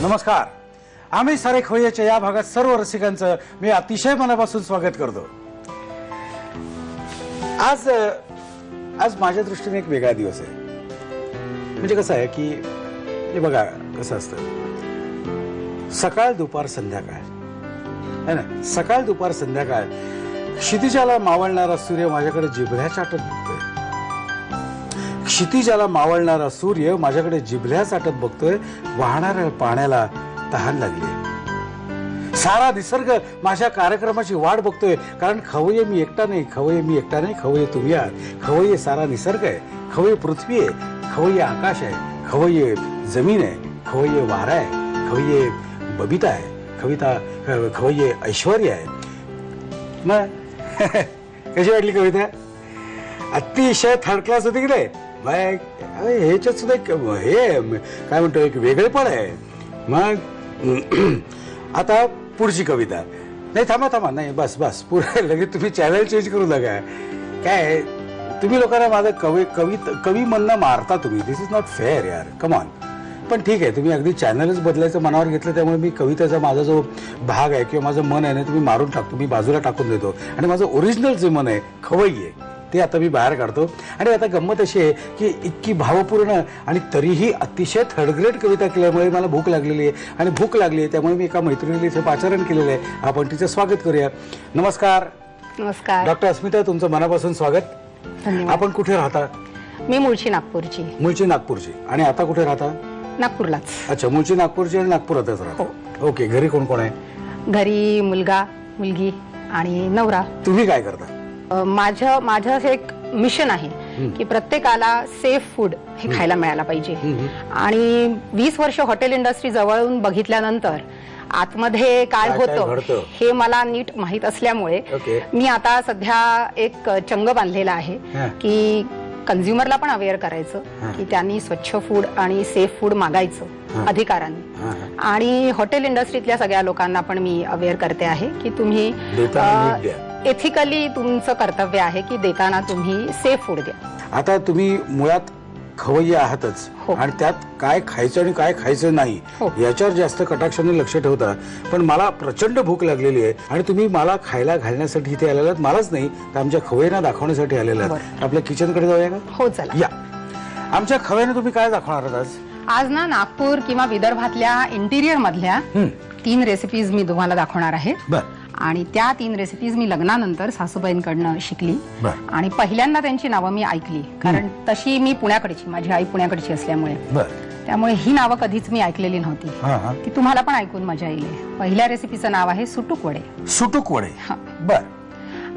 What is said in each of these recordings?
नमस्कार. आम्ही सारे खवय्याच्या या भागात सर्व रसिकांचं मी अतिशय मनापासून स्वागत करतो. आज माझ्या दृष्टीने एक वेगळा दिवस आहे. म्हणजे कसं आहे की हे बघा कसं असतं, सकाळ दुपार संध्याकाळ है ना, सकाळ दुपार संध्याकाळ क्षितिजाला मावळणारा सूर्य माझ्याकडे जिभल्या चाटत बघतोय. क्षितिजाला मावळणारा सूर्य माझ्याकडे जिभल्या चाटत बघतोय. वाहणाऱ्या पाण्याला तहान लागली. सारा निसर्ग माझ्या कार्यक्रमाची वाट बघतोय. कारण खवय्ये मी एकटा नाही, खवय्ये मी एकटा नाही, खवय्ये तुम्ही आहात. खवय्ये सारा निसर्ग आहे, खवय्ये पृथ्वी आहे, खवय्ये आकाश आहे, खवय्ये जमीन आहे, खवय्ये वारा आहे, खवय्ये बबिता आहे, खवय्ये ऐश्वर्य आहे. मग कशी वाटली कविता? अतिशय थर्ड क्लास होती की नाही? ह्याच्यात सुद्धा हे काय म्हणतो, एक वेगळेपण आहे. मग आता पुढची कविता. नाही थांबा नाही, बस पुढे लगेच तुम्ही चॅनल चेंज करू नका. काय तुम्ही लोकांना माझं कवी म्हणणं मारता तुम्ही. दिस इज नॉट फेअर यार, कमॉन. पण ठीक आहे, तुम्ही अगदी चॅनलच बदलायचं मनावर घेतलं, त्यामुळे मी कवितेचा माझा जो भाग आहे किंवा माझं मन आहे ना, तुम्ही मारून टाकतो, मी बाजूला टाकून देतो. आणि माझं ओरिजिनल जे मन आहे, खवय्ये, ते आता मी बाहेर काढतो. आणि आता गंमत अशी आहे की इतकी भावपूर्ण आणि तरीही अतिशय थर्ड ग्रेड कविता केल्यामुळे मला भूक लागलेली आहे. आणि भूक लागली आहे त्यामुळे मी एका मैत्रिणीला इथे पाचारण केलेलं आहे. आपण तिचं स्वागत करूया. नमस्कार. नमस्कार डॉक्टर अस्मिता, तुमचं मनापासून स्वागत. धन्यवाद. आपण कुठे राहता? मी मूळची नागपूरची. मूळची नागपूरची. आणि आता कुठे राहता? नागपूरलाच. अच्छा, मूळची नागपूरची आणि नागपुरातच राहता. ओके. घरी कोण कोण आहे? घरी मुलगा, मुलगी आणि नवरा. तुम्ही काय करता? माझं एक मिशन आहे की प्रत्येकाला सेफ फूड हे खायला मिळायला पाहिजे. आणि 20 वर्ष हॉटेल इंडस्ट्री जवळून बघितल्यानंतर आतमध्ये काय होतं हे मला नीट माहित असल्यामुळे मी आता सध्या एक चंग बांधलेला आहे की कन्झ्युमरला पण अवेअर करायचं की त्यांनी स्वच्छ फूड आणि सेफ फूड मागायचं अधिकाराने. आणि हॉटेल इंडस्ट्रीतल्या सगळ्या लोकांना पण मी अवेअर करते आहे की तुम्ही एथिकली तुमचं कर्तव्य आहे की देताना तुम्ही सेफ फूड द्या. आता तुम्ही मुळात खवय्ये आहातच. आणि त्यात काय खायचं आणि काय खायचं नाही याच्यावर जास्त कटाक्षाने लक्ष ठेवता. पण मला प्रचंड भूक लागलेली आहे आणि तुम्ही मला खायला घालण्यासाठी इथे आलेला आहात. मलाच नाही तर आमच्या खवय्यांना दाखवण्यासाठी आलेला आहात. आपल्या किचनकडे जाऊया का? हो चला या. आमच्या खवय्यांना तुम्ही काय दाखवणार आहात आज? आज ना नागपूर किंवा विदर्भातल्या इंटिरियर मधल्या 3 रेसिपीज मी तुम्हाला दाखवणार आहे. आणि त्या 3 रेसिपीज मी लग्नानंतर सासूबाईंकडनं शिकली. आणि पहिल्यांदा त्यांची नावं मी ऐकली. कारण तशी मी पुण्याकडची, माझी आई पुण्याकडची असल्यामुळे त्यामुळे ही नावं कधीच मी ऐकलेली नव्हती. ती तुम्हाला पण ऐकून मजा येईल. पहिल्या रेसिपीचं नाव आहे सुटूक वडे. सुटूक वडे. बर.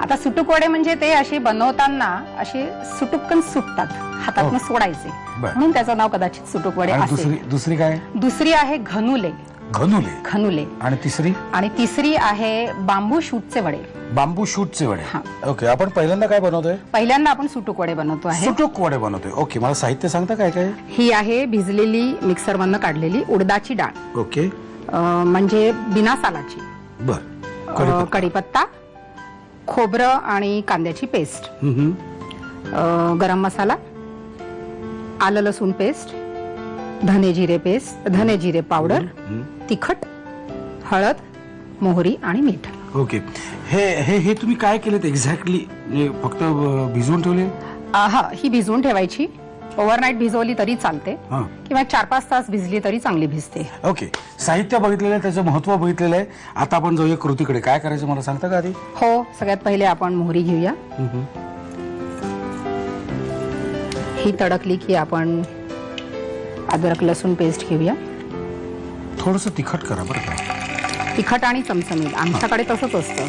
आता सुटूक वडे म्हणजे ते असे बनवताना असे सुटुकन सुटतात, हातातून सोडायचे, म्हणून त्याचं नाव कदाचित सुटूक वडे असेल. दुसरी काय? दुसरी आहे घनुले. घनुले. आणि तिसरी आहे बांबू शूटचे वडे. बांबू शूटचे वडे. ओके. आपण पहिल्यांदा काय बनवतोय? पहिल्यांदा आपण सुटूक वडे बनवतो आहे. सुटूक वडे बनवतोय. ओके. मला साहित्य सांगता काय काय? ही आहे भिजलेली मिक्सर मधनं काढलेली उडदाची डाळ. ओके. म्हणजे बिना सालाची. बर. कढीपत्ता, खोबरं आणि कांद्याची पेस्ट, गरम मसाला, आलं लसूण पेस्ट, धने जिरे पावडर, तिखट, हळद, मोहरी आणि मीठ. ओके. हे तुम्ही काय केलेत एक्झॅक्टली? फक्त भिजवून ठेवले? ही भिजवून ठेवायची. ओव्हरनाईट भिजवली तरी चालते किंवा 4-5 तास भिजली तरी चांगली भिजते. ओके. साहित्य बघितलेलं आहे, त्याचं महत्व बघितलेलं आहे. आता आपण जाऊया कृतीकडे. काय करायचं मला सांगता का आधी? हो. सगळ्यात पहिले आपण मोहरी घेऊया. ही तडकली की आपण अद्रक लसूण पेस्ट घेऊया. थोडंसं तिखट करा बरं का. तिखट आणि चमचमीत आमच्याकडे तसंच असतं.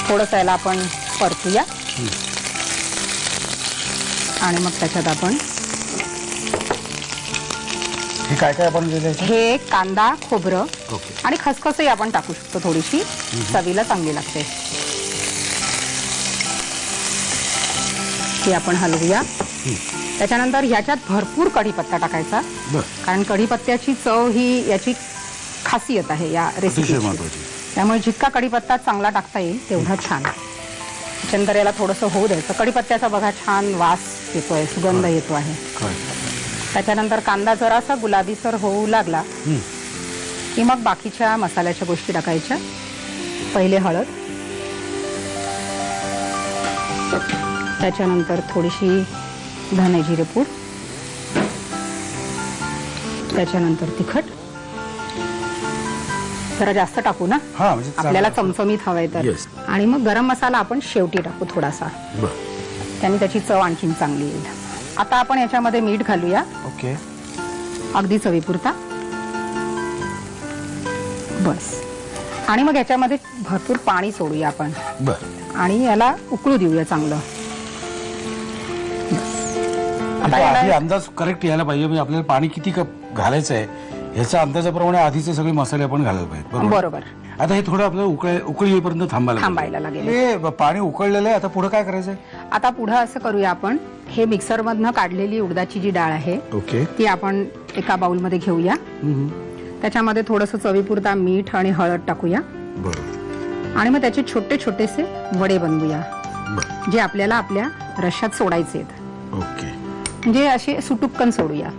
थोडंसं याला आपण परतूया. आणि मग त्याच्यात आपण हे काय काय आपण हे कांदा, खोबरं आणि खसखसही आपण टाकू शकतो. थोडीशी चवीला चांगली लागते. हे आपण हलवूया. त्याच्यानंतर ह्याच्यात भरपूर कढीपत्ता टाकायचा. कारण कढीपत्त्याची चव ही याची खासियत आहे या रेसिपीची. त्यामुळे जितका कढीपत्ता चांगला टाकता येईल तेवढा छान. त्याच्यानंतर याला थोडंसं होऊ द्यायचं. कढीपत्त्याचा बघा छान वास येतोय, सुगंध येतो आहे. त्याच्यानंतर कांदा जरासा गुलाबीसर होऊ लागला की मग बाकीच्या मसाल्याच्या गोष्टी टाकायच्या. पहिले हळद, त्याच्यानंतर थोडीशी धने जिरे पूड, त्याच्यानंतर तिखट. जरा जास्त टाकू ना, म्हणजे आपल्याला चमचमीत हवंय तर. Yes. आणि मग गरम मसाला आपण शेवटी टाकू थोडासा, त्याने त्याची चव आणखीन चांगली येईल. आता आपण याच्यामध्ये मीठ घालूया. ओके, अगदी चवीपुरता बस. आणि मग याच्यामध्ये भरपूर पाणी सोडूया आपण आणि याला उकळू देऊया चांगलं. आता याला अंदाज करेक्ट यायला पाहिजे, म्हणजे आपल्याला पाणी किती कप घालायचं आहे ह्याच्या अंदाजाप्रमाणे आधीचे सगळे मसाले आपण घालायला पाहिजे. बरोबर. आता हे थोडं आपल्याला उकळी येईपर्यंत थांबायला लागेल. हे पाणी उकळलेलं आहे. आता पुढे काय करायचंय? आता पुढे असं करूया, आपण हे मिक्सर मधनं काढलेली उडदाची जी डाळ आहे ओके ती आपण एका बाउल मध्ये घेऊया. त्याच्यामध्ये थोडंसं चवीपुरता मीठ आणि हळद टाकूया. बरोबर. आणि मग त्याचे छोटे छोटेसे वडे बनवूया जे आपल्याला आपल्या रश्श्यात सोडायचे आहेत. ओके, म्हणजे असे सुटुक्कन सोडूया.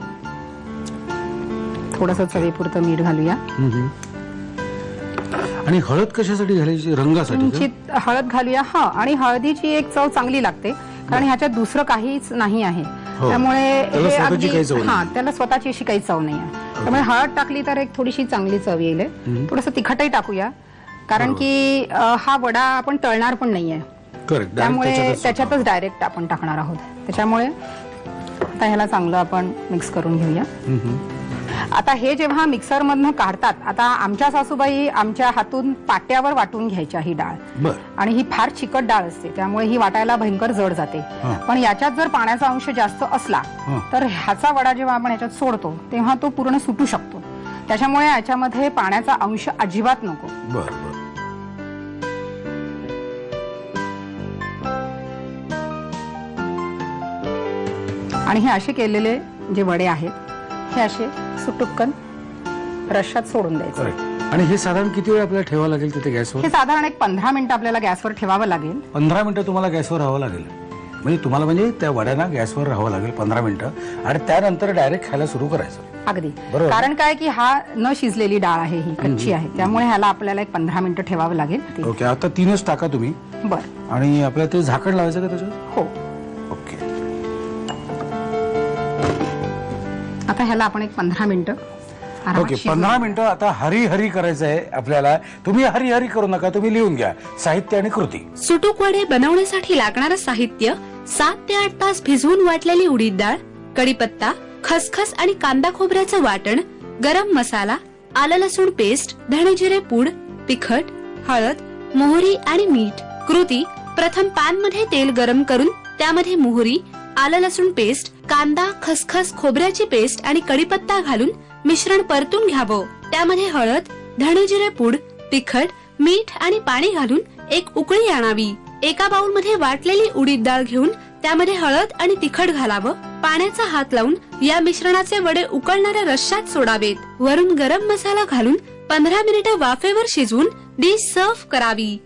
थोडंसं चवीपुरतं मीठ घालूया. आणि हळद कशासाठी घालायची? रंगासाठी किंचित हळद घालूया. हा, आणि हळदीची एक चव चांगली लागते कारण ह्याच्यात दुसरं काहीच नाही आहे. त्यामुळे हे अगदी त्याला स्वतःची अशी काही चव नाही आहे. त्यामुळे हळद टाकली तर एक थोडीशी चांगली चव येईल. थोडंसं तिखटही टाकूया कारण की हा वडा आपण तळणार पण नाहीये, त्यामुळे त्याच्यातच डायरेक्ट आपण टाकणार आहोत. त्याच्यामुळे आता ह्याला चांगलं आपण मिक्स करून घेऊया. आता हे जेव्हा मिक्सर मधनं काढतात, आता आमच्या सासूबाई आमच्या हातून पाट्यावर वाटून घ्यायच्या ही डाळ. आणि ही फार चिकट डाळ असते त्यामुळे ही वाटायला भयंकर जड जाते. पण याच्यात जर पाण्याचा अंश जास्त असला तर ह्याचा वडा जेव्हा आपण याच्यात सोडतो तेव्हा तो पूर्ण सुटू शकतो. त्याच्यामुळे याच्यामध्ये पाण्याचा अंश अजिबात नको. आणि हे असे केलेले जे वडे आहेत हे असे सुटुक्कन रश्श्यात सोडून द्यायचे. आणि हे साधारण किती वेळ आपल्याला ठेवावं लागेल तिथे गॅसवर? हे साधारण एक 15 मिनिटं आपल्याला गॅसवर ठेवावं लागेल. 15 मिनिटं तुम्हाला गॅसवर राहावं लागेल? म्हणजे त्या वड्यांना गॅसवर राहावं लागेल 15 मिनिटं आणि त्यानंतर डायरेक्ट खायला सुरू करायचं. अगदी कारण काय की हा न शिजलेली डाळ आहे, ही कच्ची आहे, त्यामुळे ह्याला आपल्याला एक 15 मिनिटं ठेवावं लागेल. ओके, आता 3च टाका तुम्ही. बरं. आणि आपल्याला ते झाकण लावायचं का त्याच्यावर? हो. ओके. आता ह्याला आपण एक 15 मिनिटं. ओके, 15 मिनिटं. आता हरी हरी करायचं आहे आपल्याला. तुम्ही हरी हरी करू नका, तुम्ही लिहून घ्या साहित्य आणि कृती. सुटूक वडे बनवण्यासाठी लागणारं साहित्य: 7 ते 8 तास भिजवून वाटलेली उडीद डाळ, कढीपत्ता, खसखस आणि कांदा खोबऱ्याचं वाटण, गरम मसाला, आलं लसूण पेस्ट, धणे जिरे पूड, तिखट, हळद, मोहरी आणि मीठ. कृती: प्रथम पॅन मध्ये तेल गरम करून त्यामध्ये मोहरी, आलं लसूण पेस्ट, कांदा, खसखस, खोबऱ्याची पेस्ट आणि कढीपत्ता घालून मिश्रण परतून घ्यावं. त्यामध्ये हळद, धणे जिरे पूड, तिखट, मीठ आणि पाणी घालून एक उकळी आणावी. एका बाउल मध्ये वाटलेली उडीद डाळ घेऊन त्यामध्ये हळद आणि तिखट घालावं. पाण्याचा हात लावून या मिश्रणाचे वडे उकळणाऱ्या रश्श्यात सोडावेत. वरून गरम मसाला घालून 15 मिनिटं वाफेवर शिजवून डिश सर्व्ह करावी.